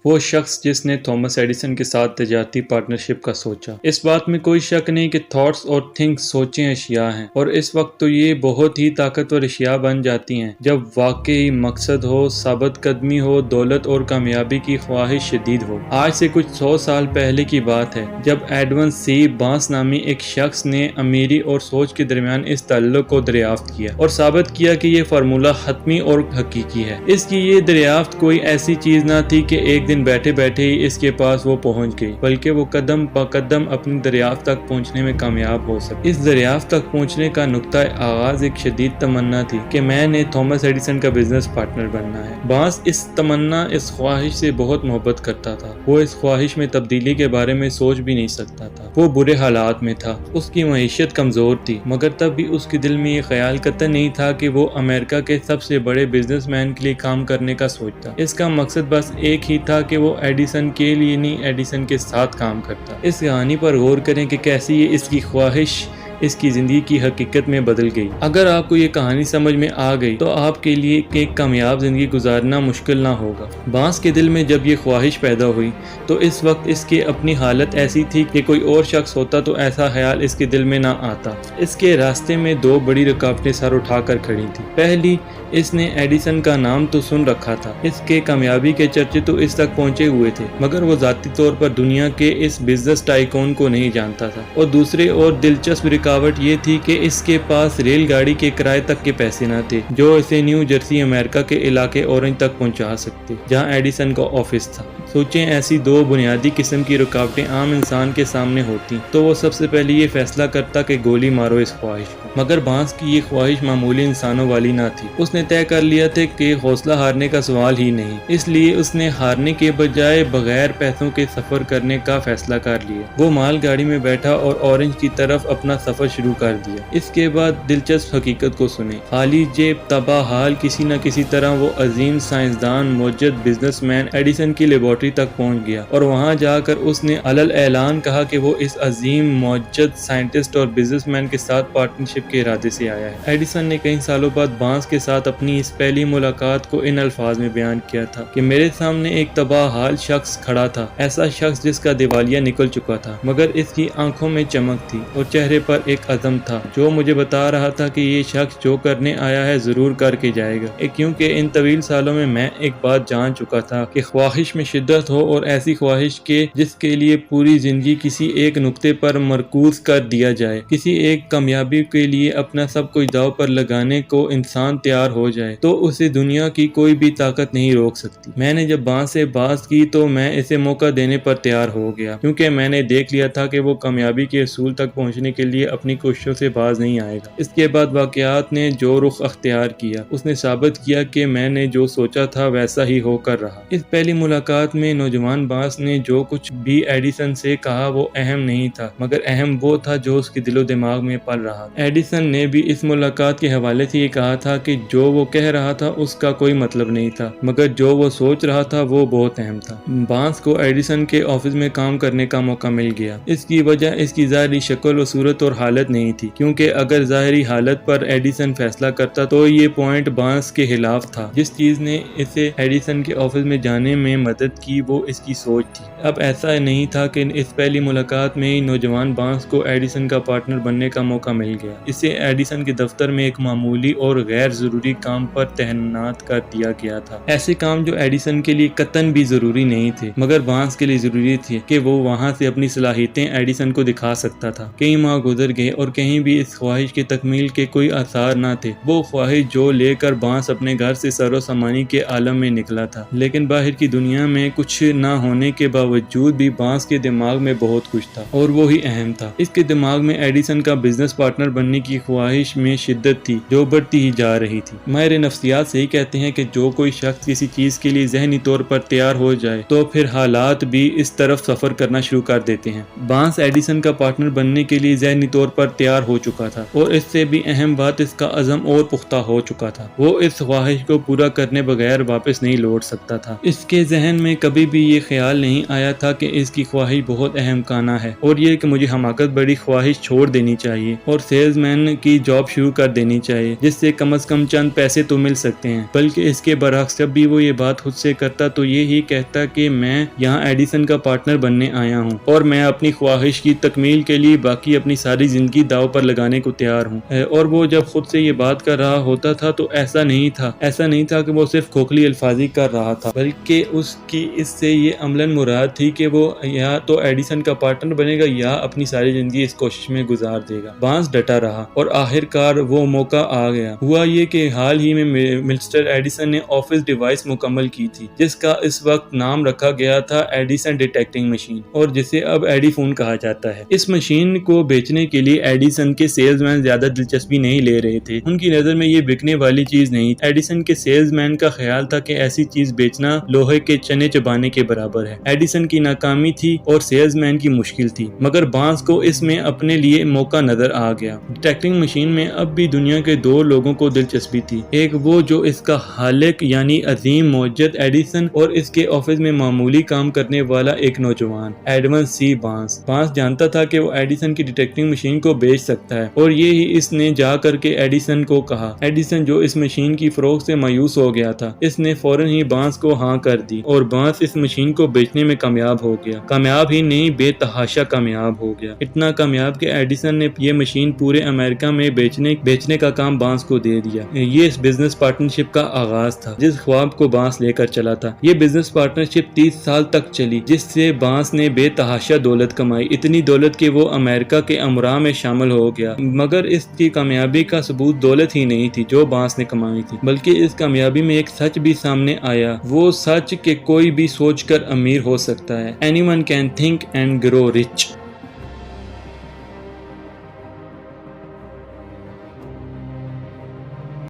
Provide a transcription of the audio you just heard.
वो शख्स जिसने थॉमस एडिसन के साथ तजारती पार्टनरशिप का सोचा। इस बात में कोई शक नहीं कि थॉट्स और थिंक्स सोचें अशिया हैं, और इस वक्त तो ये बहुत ही ताकतवर अशिया बन जाती हैं जब वाकई मकसद हो, साबित कदमी हो, दौलत और कामयाबी की ख्वाहिश शदीद हो। आज से कुछ 100 साल पहले की बात है जब एडवन सी बांस नामी एक शख्स ने अमीरी और सोच के दरमियान इस ताल्लुक को दरियाफ्त किया और साबित किया कि ये फार्मूला हतमी और हकीकी है। इसकी ये दरियाफ्त कोई ऐसी चीज ना थी कि एक दिन बैठे बैठे ही इसके पास वो पहुंच गई, बल्कि वो कदम ब कदम अपनी दरियाफ्त तक पहुंचने में कामयाब हो सके। इस दरियाफ्त तक पहुंचने का नुक्ता आगाज एक शदीद तमन्ना थी कि मैंने थॉमस एडिसन का बिजनेस पार्टनर बनना है। बांस इस तमन्ना, इस ख्वाहिश से बहुत मोहब्बत करता था। वो इस ख्वाहिश में तब्दीली के बारे में सोच भी नहीं सकता था। वो बुरे हालात में था, उसकी मईशत कमजोर थी, मगर तब भी उसके दिल में ये ख्याल कतई नहीं था कि वो अमेरिका के सबसे बड़े बिजनेसमैन के लिए काम करने का सोचता। इसका मकसद बस एक ही था कि वो एडिसन के लिए नहीं, एडिसन के साथ काम करता। इस कहानी पर गौर करें कि कैसे ये इसकी ख्वाहिश इसकी जिंदगी की हकीकत में बदल गई। अगर आपको ये कहानी समझ में आ गई तो आपके लिए एक कामयाब जिंदगी गुजारना मुश्किल ना होगा। बांस के दिल में जब ये ख्वाहिश पैदा हुई तो इस वक्त इसकी अपनी हालत ऐसी थी कि कोई और शख्स होता तो ऐसा ख्याल इसके दिल में ना आता। इसके रास्ते में दो बड़ी रुकावटें सर उठाकर खड़ी थी। पहली, इसने एडिसन का नाम तो सुन रखा था, इसके कामयाबी के चर्चे तो इस तक पहुंचे हुए थे, मगर वो जाती तौर पर दुनिया के इस बिजनेस टाइकून को नहीं जानता था। और दूसरे और दिलचस्प रुकावट ये थी कि इसके पास रेलगाड़ी के किराए तक के पैसे न थे जो इसे न्यू जर्सी अमेरिका के इलाके ऑरेंज तक पहुंचा सकते, जहां एडिसन का ऑफिस था। सोचें, ऐसी दो बुनियादी किस्म की रुकावटें आम इंसान के सामने होती तो वो सबसे पहले ये फैसला करता कि गोली मारो इस ख्वाहिश को। मगर बांस की ये ख्वाहिश मामूली इंसानों वाली ना थी। उसने तय कर लिया था कि हौसला हारने का सवाल ही नहीं, इसलिए उसने हारने के बजाय बगैर पैसों के सफर करने का फैसला कर लिया। वो मालगाड़ी में बैठा और ऑरेंज की तरफ अपना सफर शुरू कर दिया। इसके बाद दिलचस्प हकीकत को सुने। खाली जेब तबाह हाल किसी न किसी तरह वो अजीम साइंसदान, मोजद बिजनेसमैन एडिसन की लेबोरेटरी तक पहुंच गया और वहां जाकर उसने अलल ऐलान कहा कि वो इस अजीम मोजद साइंटिस्ट और बिजनेसमैन के साथ पार्टनरशिप के इरादे से आया है। एडिसन ने कई सालों बाद बांस के साथ अपनी इस पहली मुलाकात को इन अल्फाज में बयान किया था कि मेरे सामने एक तबाह हाल शख्स खड़ा था, ऐसा शख्स जिसका दिवालिया निकल चुका था, मगर इसकी आंखों में चमक थी और चेहरे पर एक अज़म था जो मुझे बता रहा था कि ये शख्स जो करने आया है जरूर करके जाएगा। क्योंकि इन तवील सालों में मैं एक बात जान चुका था कि ख्वाहिश में शिद्दत हो और ऐसी ख्वाहिश के जिसके लिए पूरी जिंदगी किसी एक नुक्ते पर मरकूज कर दिया जाए, किसी एक कामयाबी के लिए अपना सब कुछ दाव पर लगाने को इंसान तैयार हो जाए, तो उसे दुनिया की कोई भी ताकत नहीं रोक सकती। मैंने जब बांस से बात की तो मैं इसे मौका देने पर तैयार हो गया, क्योंकि मैंने देख लिया था कि वो कामयाबी के असूल तक पहुंचने के लिए अपनी कोशिशों से बाज नहीं आएगा। इसके बाद वाकयात ने जो रुख अख्तियार किया, उसने साबित किया कि मैंने जो सोचा था वैसा ही होकर रहा। इस पहली मुलाकात में नौजवान बांस ने जो कुछ भी एडिसन से कहा वो अहम नहीं था, मगर अहम वो था जो उसके दिलो दिमाग में पल रहा। एडिसन ने भी इस मुलाकात के हवाले से ये कहा था कि जो वो कह रहा था उसका कोई मतलब नहीं था, मगर जो वो सोच रहा था वो बहुत अहम था। बांस को एडिसन के ऑफिस में काम करने का मौका मिल गया। इसकी वजह इसकी ज़ाहिरी शक्ल व सूरत और हालत नहीं थी, क्योंकि अगर ज़ाहिरी हालत पर एडिसन फैसला करता तो ये पॉइंट बांस के खिलाफ था। जिस चीज़ ने इसे एडिसन के ऑफिस में जाने में मदद की वो इसकी सोच थी। अब ऐसा नहीं था कि इस पहली मुलाकात में ही नौजवान बांस को एडिसन का पार्टनर बनने का मौका मिल गया। इसे एडिसन के दफ्तर में एक मामूली और गैर जरूरी काम पर तैनात कर दिया गया था। ऐसे काम जो एडिसन के लिए कतन भी जरूरी नहीं थे, मगर बांस के लिए जरूरी थे कि वो वहां से अपनी सलाहियतें एडिसन को दिखा सकता था। कई माह गुजर गए और कहीं भी इस ख्वाहिश के तकमील के कोई आसार न थे। वो ख्वाहिश जो लेकर बांस अपने घर से सरो सामानी के आलम में निकला था, लेकिन बाहर की दुनिया में कुछ न होने के बावजूद भी बांस के दिमाग में बहुत कुछ था और वो ही अहम था। इसके दिमाग में एडिसन का बिजनेस पार्टनर बनने की ख्वाहिश में शिद्दत थी जो बढ़ती ही जा रही थी। माहिर नफ्सियात से ही कहते हैं कि जो कोई शख्स किसी चीज के लिए जहनी तौर पर तैयार हो जाए तो फिर हालात भी इस तरफ सफर करना शुरू कर देते हैं। बांस एडिसन का पार्टनर बनने के लिए जहनी तौर पर तैयार हो चुका था और इससे भी अहम बात इसका अज़म और पुख्ता हो चुका था। वो इस ख्वाहिश को पूरा करने बगैर वापस नहीं लौट सकता था। इसके जहन में کبھی بھی یہ خیال نہیں آیا تھا کہ اس کی خواہش بہت اہم کانہ ہے اور یہ کہ مجھے حماقت بڑی خواہش چھوڑ دینی چاہیے اور سیلز مین کی جاب شروع کر دینی چاہیے جس سے کم از کم چند پیسے تو مل سکتے ہیں، بلکہ اس کے برعکس جب بھی وہ یہ بات خود سے کرتا تو یہی کہتا کہ میں یہاں ایڈیسن کا پارٹنر بننے آیا ہوں اور میں اپنی خواہش کی تکمیل کے لیے باقی اپنی ساری زندگی داؤ پر لگانے کو تیار ہوں۔ اور وہ جب خود سے یہ بات کر رہا ہوتا تھا تو ایسا نہیں تھا کہ وہ صرف کھوکھلی الفاظی کر رہا تھا، بلکہ اس کی اس سے یہ عملاً مراد تھی کہ وہ یا تو ایڈیسن کا پارٹنر بنے گا یا اپنی ساری زندگی اس کوشش میں گزار دے گا۔ بارنس ڈٹا رہا اور آخرکار وہ موقع آ گیا۔ ہوا یہ کہ حال ہی میں مسٹر ایڈیسن نے آفس ڈیوائس مکمل کی تھی جس کا اس وقت نام رکھا گیا تھا ایڈیسن ڈیٹیکٹنگ مشین، اور جسے اب ایڈی فون کہا جاتا ہے۔ اس مشین کو بیچنے کے لیے ایڈیسن کے سیلز مین زیادہ دلچسپی نہیں لے رہے تھے، ان کی نظر میں یہ بکنے والی چیز نہیں تھی۔ ایڈیسن کے سیلز مین کا خیال تھا کہ ایسی چیز بیچنا لوہے کے چنے چبانے کے برابر ہے۔ ایڈیسن کی ناکامی تھی اور سیلز مین کی مشکل تھی، مگر بارنس کو اس میں اپنے لیے موقع نظر آ گیا۔ ڈیٹیکٹنگ مشین میں اب بھی دنیا کے دو لوگوں کو دلچسپی تھی، ایک وہ جو اس کا خالق یعنی عظیم موجد ایڈیسن، اور اس کے آفس میں معمولی کام کرنے والا ایک نوجوان ایڈمن سی بارنس۔ بارنس جانتا تھا کہ وہ ایڈیسن کی ڈیٹیکٹنگ مشین کو بیچ سکتا ہے اور یہی اس نے جا کر کے ایڈیسن کو کہا۔ ایڈیسن جو اس مشین کی فروخت سے مایوس ہو گیا تھا، اس نے فوراً ہی بارنس کو ہاں کر دی اور بارنس اس مشین کو بیچنے میں کامیاب ہو گیا۔ کامیاب ہی نہیں، بے تحاشا کامیاب ہو گیا، اتنا کامیاب کہ ایڈیسن نے یہ مشین پورے امریکہ میں بیچنے کا کام بارنس کو دے دیا۔ یہ اس بزنس پارٹنرشپ کا آغاز تھا جس خواب کو بارنس لے کر چلا تھا۔ یہ بزنس پارٹنرشپ 30 سال تک چلی جس سے بارنس نے بے تحاشا دولت کمائی، اتنی دولت کہ وہ امریکہ کے امراء میں شامل ہو گیا۔ مگر اس کی کامیابی کا ثبوت دولت ہی نہیں تھی جو بارنس نے کمائی تھی، بلکہ اس کامیابی میں ایک سچ بھی سامنے آیا، وہ سچ کہ کوئی بھی سوچ کر امیر ہو سکتا ہے۔ Anyone can think and grow rich۔